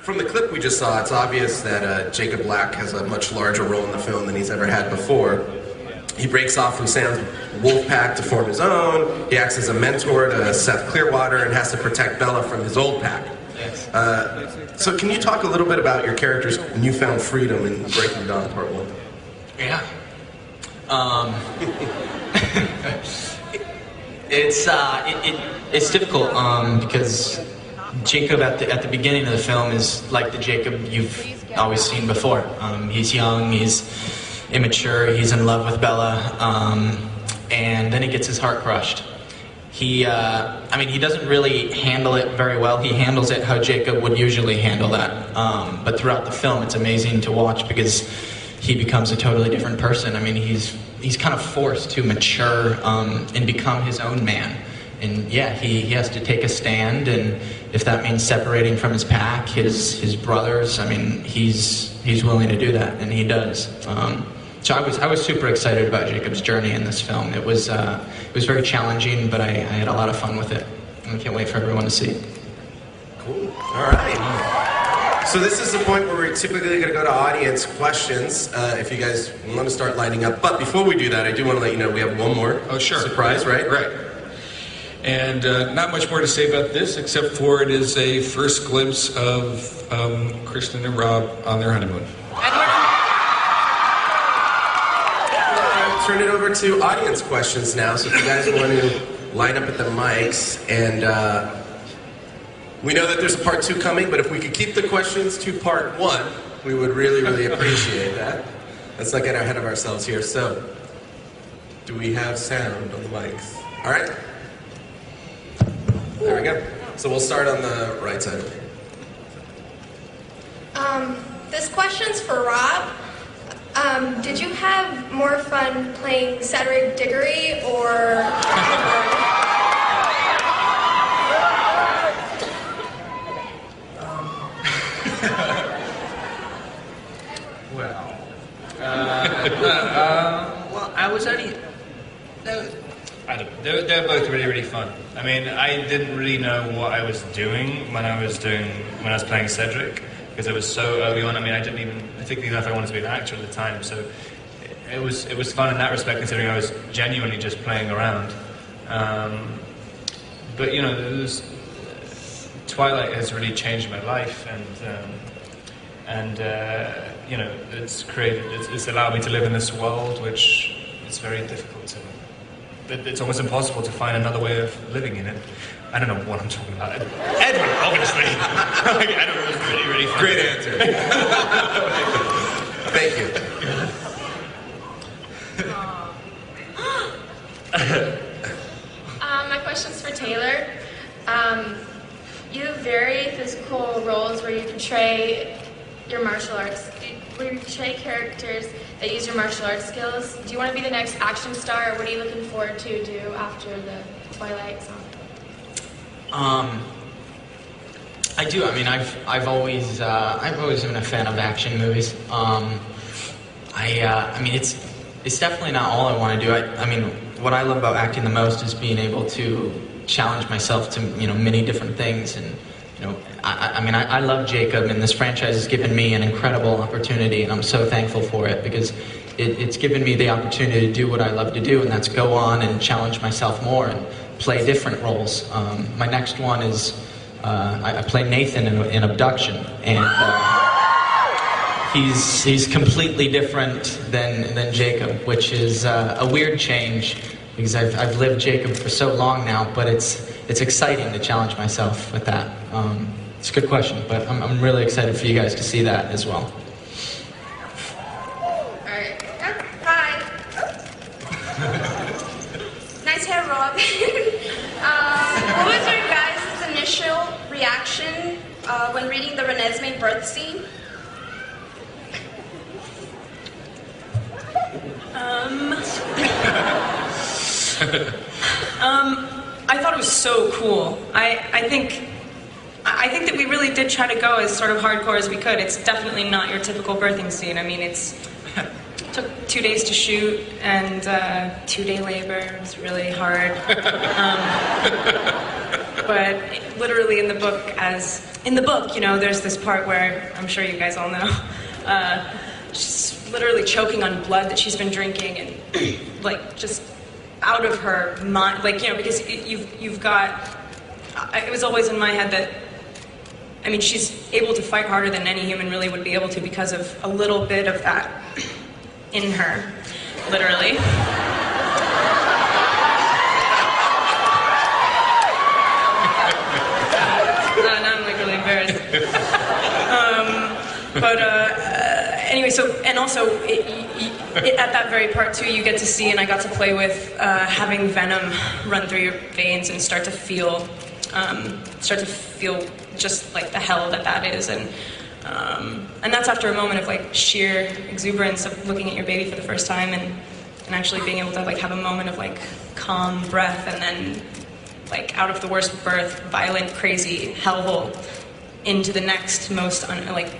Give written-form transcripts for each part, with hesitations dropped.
from the clip we just saw, it's obvious that Jacob Black has a much larger role in the film than he's ever had before. He breaks off from Sam's wolf pack to form his own. He acts as a mentor to Seth Clearwater and has to protect Bella from his old pack. So can you talk a little bit about your character's newfound freedom in Breaking Dawn Part 1? Yeah. It's difficult because Jacob at the beginning of the film is like the Jacob you've always seen before. He's young, he's immature, he's in love with Bella, and then he gets his heart crushed. He doesn't really handle it very well. He handles it how Jacob would usually handle that. But throughout the film, it's amazing to watch because he becomes a totally different person. I mean, he's kind of forced to mature and become his own man. And yeah, he has to take a stand, and if that means separating from his pack, his brothers, I mean, he's willing to do that, and he does. So I was super excited about Jacob's journey in this film. It was very challenging, but I had a lot of fun with it, and I can't wait for everyone to see it. Cool. All right. So this is the point where we're typically going to go to audience questions, if you guys want to start lining up. But before we do that, I do want to let you know we have one more surprise, right? Right. And not much more to say about this, except for it is a first glimpse of Kristen and Rob on their honeymoon. Turn it over to audience questions now. So if you guys want to line up at the mics, and we know that there's a part 2 coming, but if we could keep the questions to part 1, we would really, really appreciate that. Let's not get ahead of ourselves here. So, do we have sound on the mics? All right. There we go. So we'll start on the right side. This question's for Rob. Did you have more fun playing Cedric Diggory or... Well, I was only... I don't know. They were both really, really fun. I mean, I didn't really know what I was doing when I was playing Cedric, because it was so early on. I mean, I didn't even particularly know if I wanted to be an actor at the time. So it was fun in that respect, considering I was genuinely just playing around. But you know, Twilight has really changed my life, and you know, it's allowed me to live in this world, which is very difficult to. It's almost impossible to find another way of living in it. I don't know what I'm talking about. Edward, obviously. Edward was really, really fun. Great answer. Thank you. My question's for Taylor. You have very physical roles where you portray your martial arts. Where you portray characters that use your martial arts skills. Do you want to be the next action star, or what are you looking forward to do after the Twilight song? I do. I mean, I've always been a fan of action movies. I mean, it's definitely not all I want to do. I mean, what I love about acting the most is being able to challenge myself to, you know, many different things. And you know, I love Jacob, and this franchise has given me an incredible opportunity, and I'm so thankful for it, because it's given me the opportunity to do what I love to do, and that's go on and challenge myself more and play different roles. My next one is I play Nathan in Abduction, and he's completely different than Jacob, which is a weird change, because I've lived Jacob for so long now, but it's exciting to challenge myself with that. It's a good question, but I'm really excited for you guys to see that as well. Alright. Hi. Nice hair, Rob. What was your guys' initial reaction when reading the Renesmee birth scene? I thought it was so cool. I think that we really did try to go as sort of hardcore as we could. It's definitely not your typical birthing scene. I mean, it took 2 days to shoot, and 2-day labor. It was really hard. But literally in the book, you know, there's this part where I'm sure you guys all know. She's literally choking on blood that she's been drinking, and like just out of her mind, like, you know, because you've got. It was always in my head that, I mean, she's able to fight harder than any human really would be able to because of a little bit of that in her, literally. Now I'm like really embarrassed. Anyway, so, and also, at that very part too, you get to see, and I got to play with having venom run through your veins and start to feel just like the hell that is, and that's after a moment of like sheer exuberance of looking at your baby for the first time, and actually being able to like have a moment of like calm breath, and then like out of the worst birth, violent, crazy hellhole into the next most like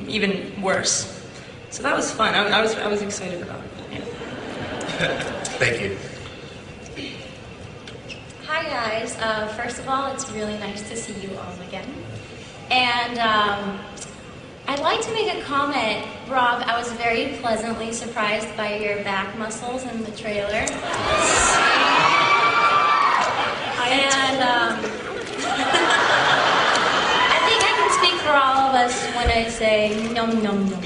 even worse. So that was fun. I was excited about it. Yeah. Thank you. Hi guys. First of all, it's really nice to see you all again. And I'd like to make a comment. Rob, I was very pleasantly surprised by your back muscles in the trailer. And I think I can speak for all of us when I say nom nom nom.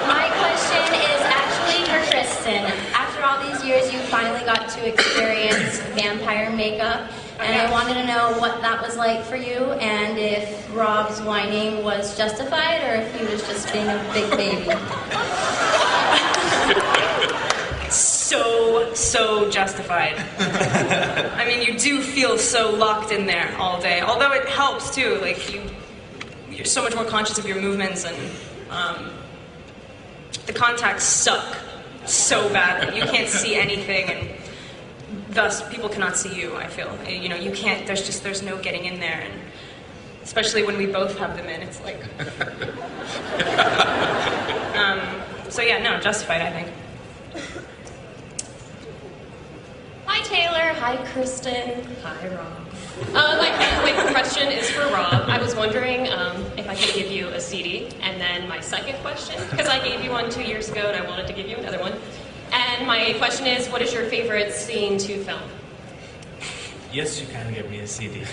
My question is actually for Kristen. After all these years, you finally got to experience vampire makeup, and I wanted to know what that was like for you, and if Rob's whining was justified, or if he was just being a big baby. So justified. I mean, you do feel so locked in there all day. Although it helps too. Like you're so much more conscious of your movements, and the contacts suck so badly. You can't see anything, and thus people cannot see you. I feel, you know, you can't. There's no getting in there, and especially when we both have them in, it's like. So yeah, no, justified, I think. Hi Taylor, hi Kristen, hi Rob. My question is for Rob. I was wondering if I could give you a CD, and then my second question, because I gave you one 2 years ago and I wanted to give you another one. And my question is, what is your favorite scene to film? Yes, you can give me a CD.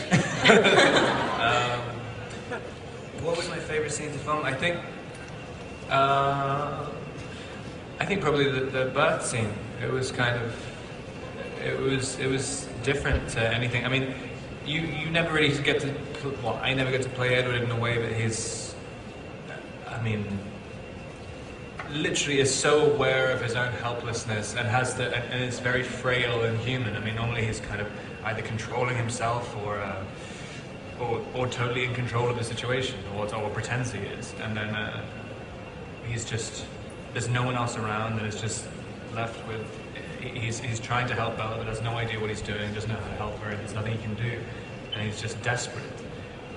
What was my favorite scene to film? I think probably the birth scene. It was kind of. It was different to anything. I mean, you never really get to. Well, I never get to play Edward in a way that he's. I mean, literally is so aware of his own helplessness and and is very frail and human. I mean, normally he's kind of either controlling himself or totally in control of the situation, or pretends he is, and then he's just. There's no one else around, and it's just left with. He's trying to help Bella, but has no idea what he's doing, doesn't know how to help her, and there's nothing he can do, and he's just desperate.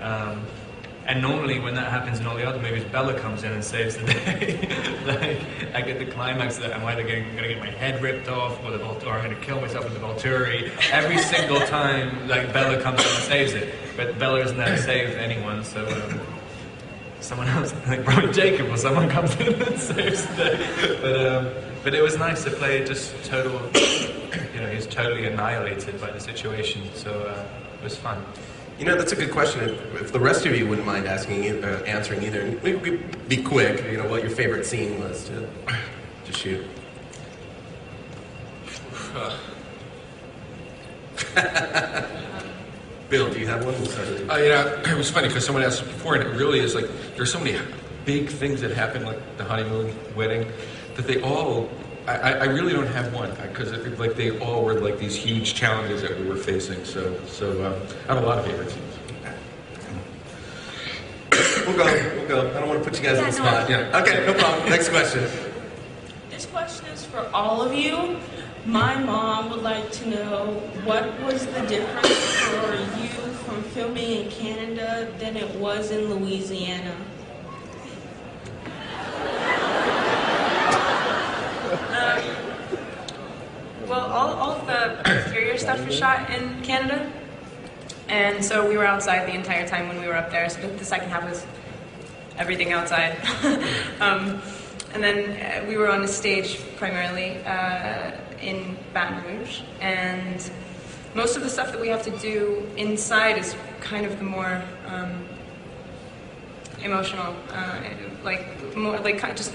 And normally when that happens in all the other movies, Bella comes in and saves the day. Like, I get the climax that I'm either going to get my head ripped off, or I'm going to kill myself with the Volturi. Every single time, like, Bella comes in and saves it, but Bella isn't there to save anyone, so someone else, like probably Jacob or someone comes in and saves the day. But it was nice to play just total, you know, he's totally annihilated by the situation, so it was fun. You know, that's a good question. If the rest of you wouldn't mind answering either, we could be quick. You know, what your favorite scene was to shoot. Bill, do you have one? Yeah, it was funny because someone asked before, and it really is like there's so many big things that happen, like the honeymoon, wedding, that they all. I really don't have one because like they all were like these huge challenges that we were facing. So I have a lot of favorite scenes. We'll go. I don't want to put you guys on the spot. Yeah. Okay, no problem. Next question. This question is for all of you. My mom would like to know what was the difference for you from filming in Canada than it was in Louisiana? Well, all of the was shot in Canada. And so we were outside the entire time when we were up there. So the second half was everything outside. And then we were on a stage primarily in Baton Rouge. And most of the stuff that we have to do inside is kind of the more emotional, just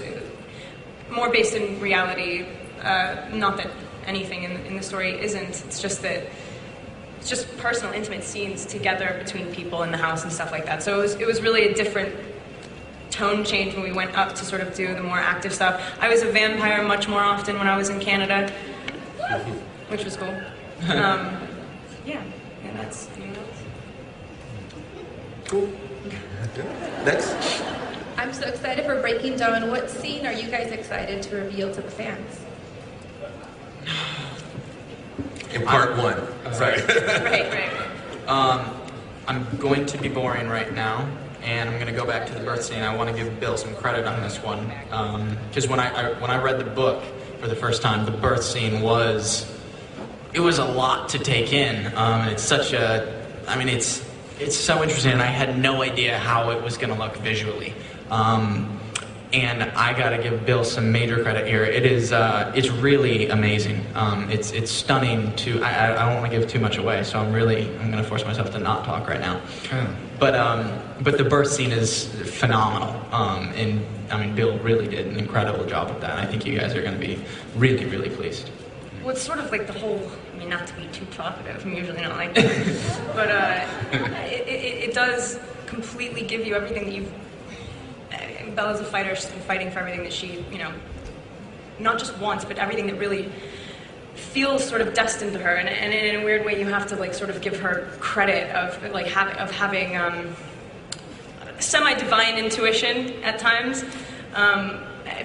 more based in reality. Not that anything in the story isn't. It's just that it's just personal, intimate scenes together between people in the house and stuff like that. So it was really a different tone change when we went up to sort of do the more active stuff. I was a vampire much more often when I was in Canada, which was cool. Yeah, and that's. Cool. Next. I'm so excited for Breaking Dawn. What scene are you guys excited to reveal to the fans? In part one. Sorry. Right. I'm going to be boring right now, and I'm going to go back to the birth scene. I want to give Bill some credit on this one, because when I read the book for the first time, the birth scene was a lot to take in. It's such a, I mean, it's so interesting, and I had no idea how it was going to look visually. And I gotta give Bill some major credit here. It is, it's really amazing. It's stunning to, I don't want to give too much away, so I'm gonna force myself to not talk right now. But the birth scene is phenomenal. And I mean, Bill really did an incredible job with that. I think you guys are gonna be really, really pleased. Well, it's sort of like the whole, I mean, not to be too talkative, I'm usually not like that, but it does completely give you everything that you've, Bella's a fighter, she's been fighting for everything that she, not just wants, but everything that really feels sort of destined to her. And in a weird way, you have to like sort of give her credit of like having semi-divine intuition at times.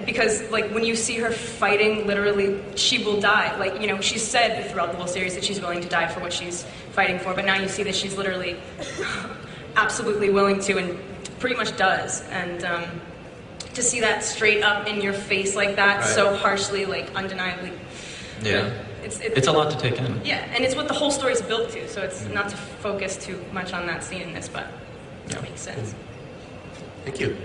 Because like when you see her fighting, literally, she will die. Like, she's said throughout the whole series that she's willing to die for what she's fighting for, but now you see that she's literally absolutely willing to and pretty much does. And to see that straight up in your face like that, right. So harshly, like undeniably. Yeah. It's a lot to take in. Yeah, and it's what the whole story's built to, so it's not to focus too much on that scene in this, but it makes sense. Thank you.